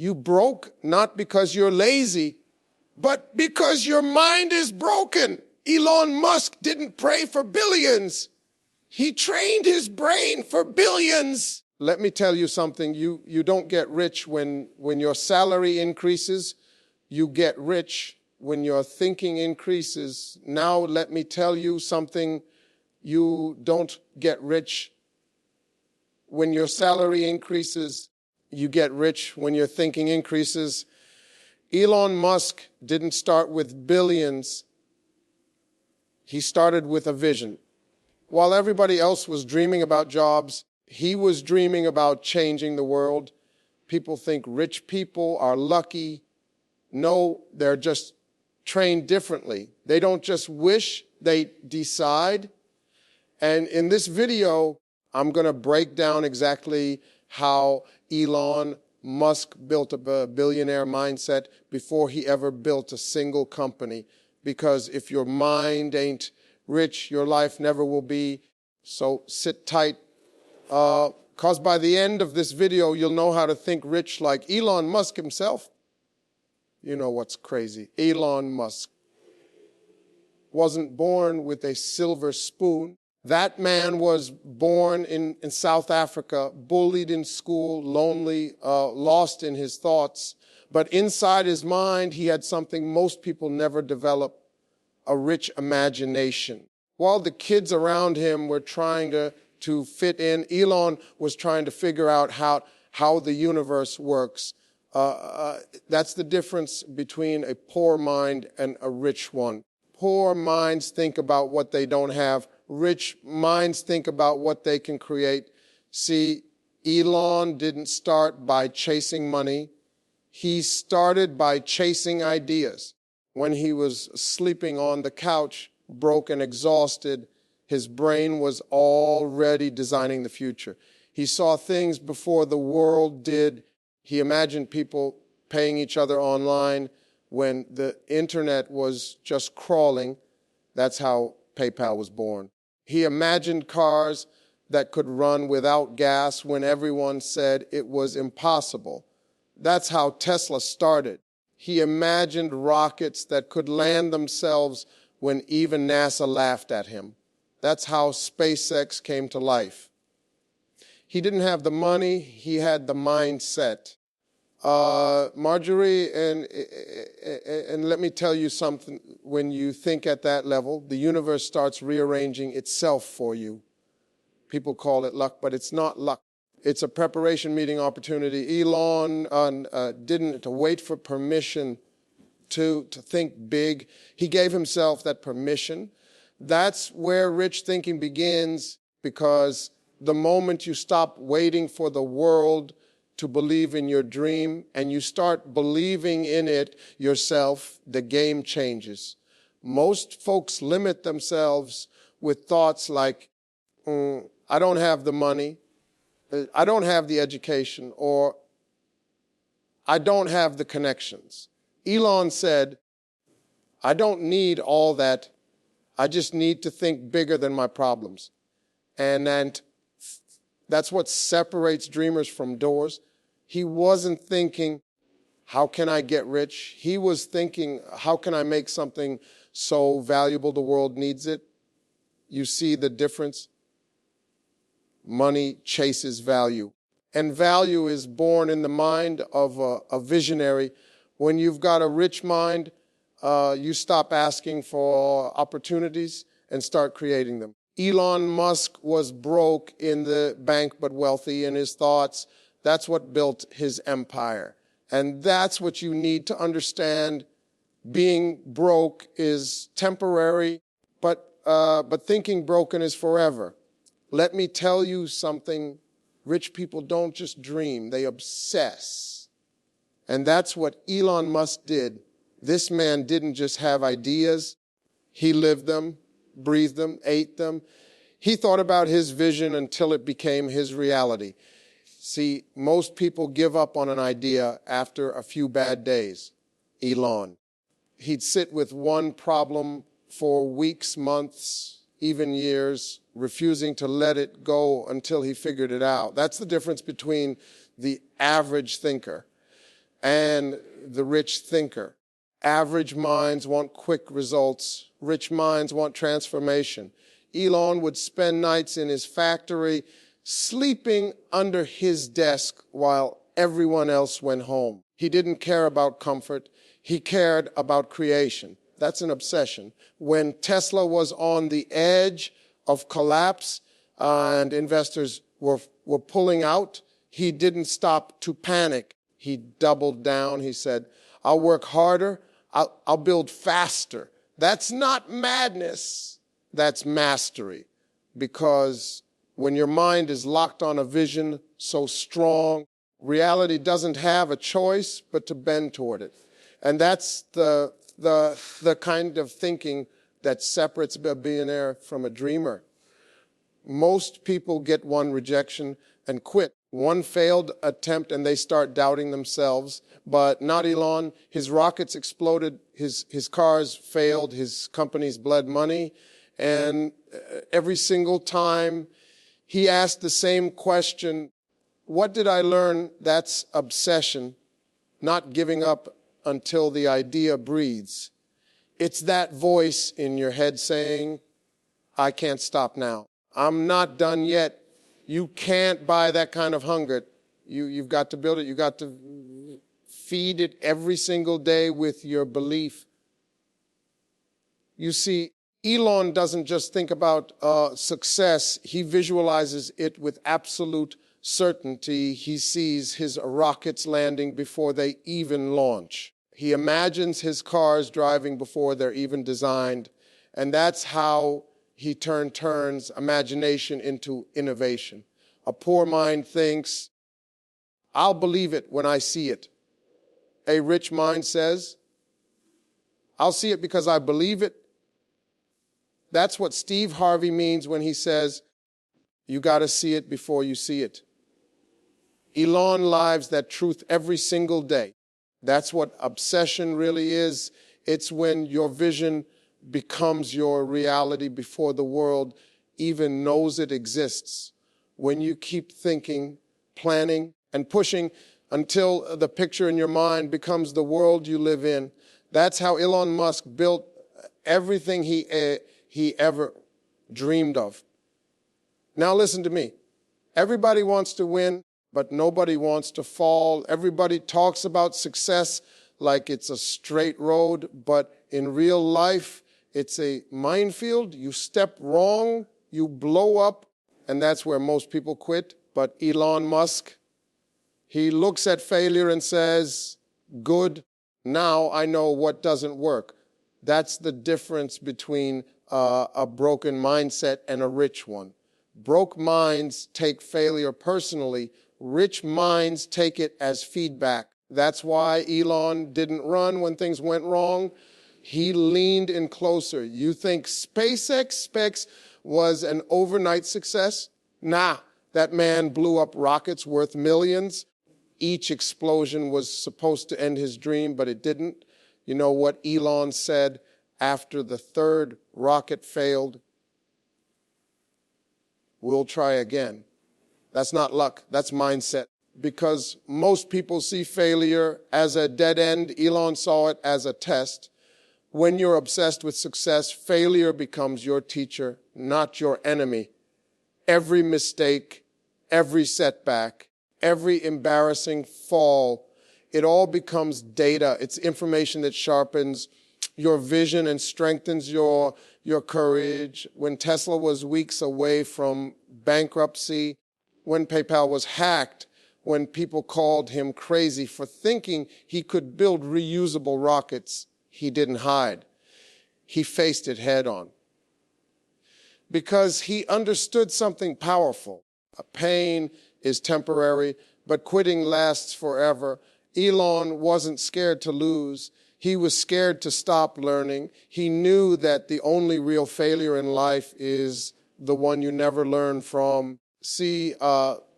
You broke not because you're lazy, but because your mind is broken. Elon Musk didn't pray for billions. He trained his brain for billions. Let me tell you something. You don't get rich when your salary increases. You get rich when your thinking increases. Now let me tell you something. You don't get rich when your salary increases. You get rich when your thinking increases. Elon Musk didn't start with billions. He started with a vision. While everybody else was dreaming about jobs, he was dreaming about changing the world. People think rich people are lucky. No, they're just trained differently. They don't just wish, they decide. And in this video, I'm going to break down exactly how Elon Musk built a billionaire mindset before he ever built a single company. Because if your mind ain't rich, your life never will be. So sit tight, because by the end of this video, you'll know how to think rich like Elon Musk himself. You know what's crazy? Elon Musk wasn't born with a silver spoon. That man was born in South Africa, bullied in school, lonely, lost in his thoughts. But inside his mind, he had something most people never develop, a rich imagination. While the kids around him were trying to fit in, Elon was trying to figure out how the universe works. That's the difference between a poor mind and a rich one. Poor minds think about what they don't have. Rich minds think about what they can create. See, Elon didn't start by chasing money. He started by chasing ideas. When he was sleeping on the couch, broke and exhausted, his brain was already designing the future. He saw things before the world did. He imagined people paying each other online when the internet was just crawling. That's how PayPal was born. He imagined cars that could run without gas when everyone said it was impossible. That's how Tesla started. He imagined rockets that could land themselves when even NASA laughed at him. That's how SpaceX came to life. He didn't have the money, he had the mindset. Marjorie, and let me tell you something, when you think at that level, the universe starts rearranging itself for you. People call it luck, but it's not luck. It's a preparation meeting opportunity. Elon didn't wait for permission to think big. He gave himself that permission. That's where rich thinking begins, because the moment you stop waiting for the world to believe in your dream and you start believing in it yourself, the game changes. Most folks limit themselves with thoughts like, I don't have the money, I don't have the education, or I don't have the connections. Elon said, I don't need all that. I just need to think bigger than my problems. And that's what separates dreamers from doers. He wasn't thinking, how can I get rich? He was thinking, how can I make something so valuable the world needs it? You see the difference? Money chases value. And value is born in the mind of a visionary. When you've got a rich mind, you stop asking for opportunities and start creating them. Elon Musk was broke in the bank but wealthy in his thoughts. That's what built his empire. And that's what you need to understand. Being broke is temporary, but thinking broken is forever. Let me tell you something. Rich people don't just dream, they obsess. And that's what Elon Musk did. This man didn't just have ideas. He lived them, breathed them, ate them. He thought about his vision until it became his reality. See, most people give up on an idea after a few bad days. Elon. He'd sit with one problem for weeks, months, even years, refusing to let it go until he figured it out. That's the difference between the average thinker and the rich thinker. Average minds want quick results. Rich minds want transformation. Elon would spend nights in his factory sleeping under his desk while everyone else went home. He didn't care about comfort. He cared about creation. That's an obsession. When Tesla was on the edge of collapse and investors were pulling out, he didn't stop to panic. He doubled down. He said, I'll work harder. I'll build faster. That's not madness. That's mastery. Because when your mind is locked on a vision so strong, reality doesn't have a choice but to bend toward it. And that's the kind of thinking that separates a billionaire from a dreamer. Most people get one rejection and quit. One failed attempt and they start doubting themselves, but not Elon. His rockets exploded, his cars failed, his companies bled money, and every single time he asked the same question, what did I learn? That's obsession, not giving up until the idea breathes. It's that voice in your head saying, I can't stop now. I'm not done yet. You can't buy that kind of hunger. You've got to build it. You've got to feed it every single day with your belief. You see, Elon doesn't just think about success. He visualizes it with absolute certainty. He sees his rockets landing before they even launch. He imagines his cars driving before they're even designed. And that's how he turns imagination into innovation. A poor mind thinks, I'll believe it when I see it. A rich mind says, I'll see it because I believe it. That's what Steve Harvey means when he says, you got to see it before you see it. Elon lives that truth every single day. That's what obsession really is. It's when your vision becomes your reality before the world even knows it exists. When you keep thinking, planning, and pushing until the picture in your mind becomes the world you live in. That's how Elon Musk built everything he ever dreamed of. Now listen to me. Everybody wants to win, but nobody wants to fall. Everybody talks about success like it's a straight road, but in real life, it's a minefield. You step wrong, you blow up, and that's where most people quit. But Elon Musk, he looks at failure and says, good, now I know what doesn't work. That's the difference between a broken mindset and a rich one. Broke minds take failure personally. Rich minds take it as feedback. That's why Elon didn't run when things went wrong. He leaned in closer. You think SpaceX was an overnight success? Nah, that man blew up rockets worth millions. Each explosion was supposed to end his dream, but it didn't. You know what Elon said after the third rocket failed? We'll try again. That's not luck, that's mindset. Because most people see failure as a dead end. Elon saw it as a test. When you're obsessed with success, failure becomes your teacher, not your enemy. Every mistake, every setback, every embarrassing fall, it all becomes data. It's information that sharpens your vision and strengthens your courage. When Tesla was weeks away from bankruptcy, when PayPal was hacked, when people called him crazy for thinking he could build reusable rockets, he didn't hide. He faced it head on. Because he understood something powerful. Pain is temporary, but quitting lasts forever. Elon wasn't scared to lose. He was scared to stop learning. He knew that the only real failure in life is the one you never learn from. See,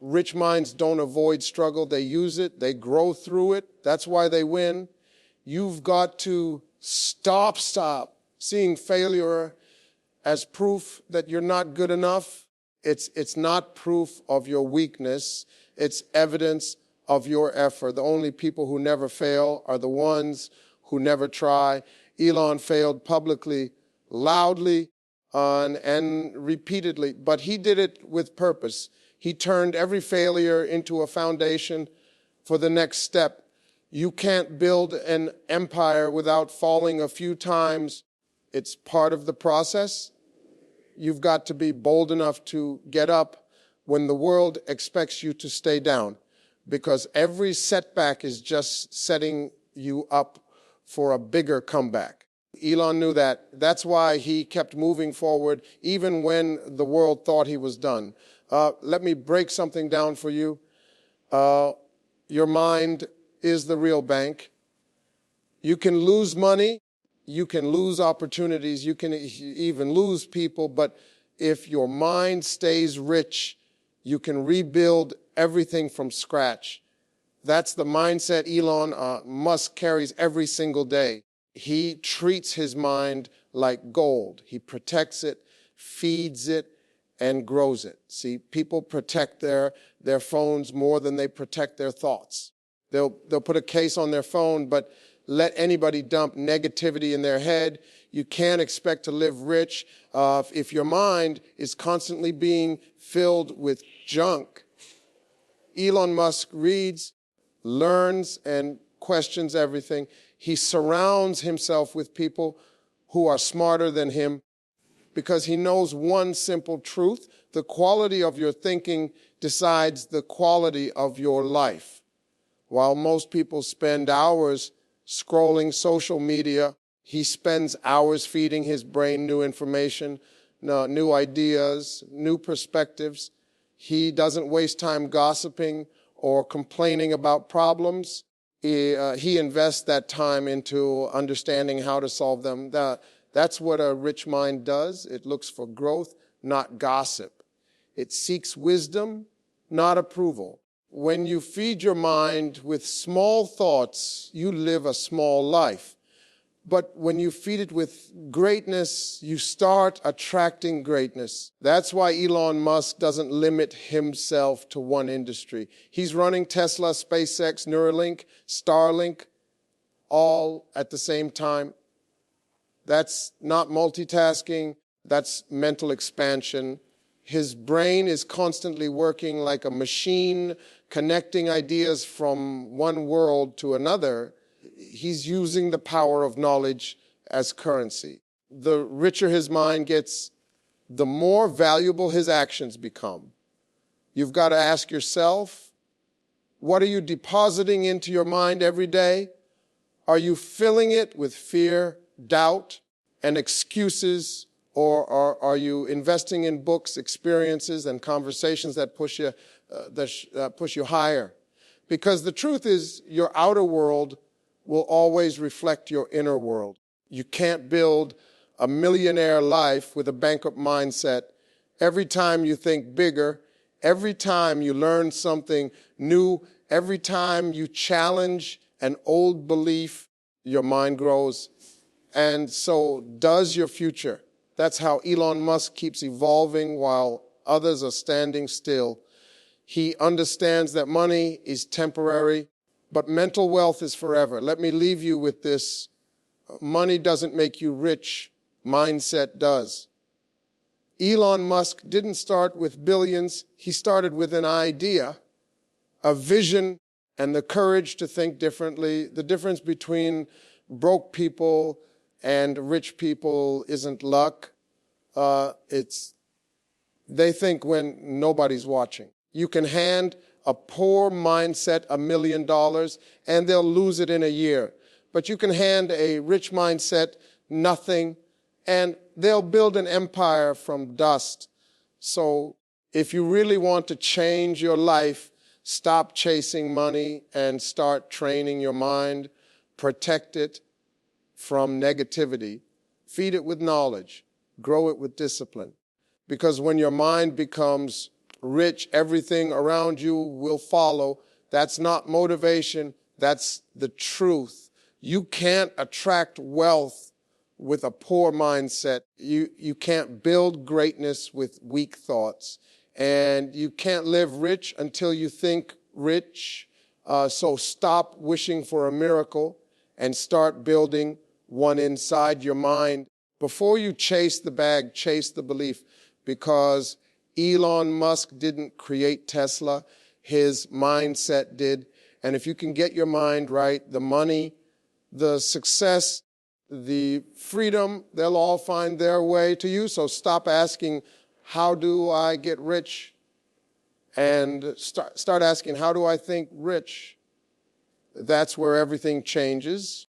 rich minds don't avoid struggle. They use it. They grow through it. That's why they win. You've got to stop seeing failure as proof that you're not good enough. It's not proof of your weakness. It's evidence of your effort. The only people who never fail are the ones who never try. Elon failed publicly, loudly, and repeatedly, but he did it with purpose. He turned every failure into a foundation for the next step. You can't build an empire without falling a few times. It's part of the process. You've got to be bold enough to get up when the world expects you to stay down, because every setback is just setting you up for a bigger comeback. Elon knew that. That's why he kept moving forward, even when the world thought he was done. Let me break something down for you. Your mind is the real bank. You can lose money. You can lose opportunities. You can even lose people. But if your mind stays rich, you can rebuild everything from scratch. That's the mindset Elon Musk carries every single day. He treats his mind like gold. He protects it, feeds it, and grows it. See, people protect their phones more than they protect their thoughts. They'll put a case on their phone, but let anybody dump negativity in their head. You can't expect to live rich if your mind is constantly being filled with junk. Elon Musk reads, learns, and questions everything. He surrounds himself with people who are smarter than him because he knows one simple truth: the quality of your thinking decides the quality of your life. While most people spend hours scrolling social media, he spends hours feeding his brain new information, new ideas, new perspectives. He doesn't waste time gossiping or complaining about problems. He invests that time into understanding how to solve them. That's what a rich mind does. It looks for growth, not gossip. It seeks wisdom, not approval. When you feed your mind with small thoughts, you live a small life. But when you feed it with greatness, you start attracting greatness. That's why Elon Musk doesn't limit himself to one industry. He's running Tesla, SpaceX, Neuralink, Starlink, all at the same time. That's not multitasking. That's mental expansion. His brain is constantly working like a machine, connecting ideas from one world to another. He's using the power of knowledge as currency. The richer his mind gets, the more valuable his actions become. You've got to ask yourself, what are you depositing into your mind every day? Are you filling it with fear, doubt, and excuses, or are you investing in books, experiences, and conversations that push you higher? Because the truth is, your outer world will always reflect your inner world. You can't build a millionaire life with a bankrupt mindset. Every time you think bigger, every time you learn something new, every time you challenge an old belief, your mind grows. And so does your future. That's how Elon Musk keeps evolving while others are standing still. He understands that money is temporary, but mental wealth is forever. Let me leave you with this. Money doesn't make you rich. Mindset does. Elon Musk didn't start with billions. He started with an idea, a vision, and the courage to think differently. The difference between broke people and rich people isn't luck. They think when nobody's watching. You can hand a poor mindset $1 million and they'll lose it in a year. But you can hand a rich mindset nothing and they'll build an empire from dust. So if you really want to change your life, stop chasing money and start training your mind. Protect it from negativity. Feed it with knowledge. Grow it with discipline. Because when your mind becomes rich, everything around you will follow. That's not motivation. That's the truth. You can't attract wealth with a poor mindset. You can't build greatness with weak thoughts. And you can't live rich until you think rich. So stop wishing for a miracle and start building one inside your mind. Before you chase the bag, chase the belief, because Elon Musk didn't create Tesla. His mindset did. And if you can get your mind right, the money, the success, the freedom, they'll all find their way to you. So stop asking, how do I get rich? And start asking, how do I think rich? That's where everything changes.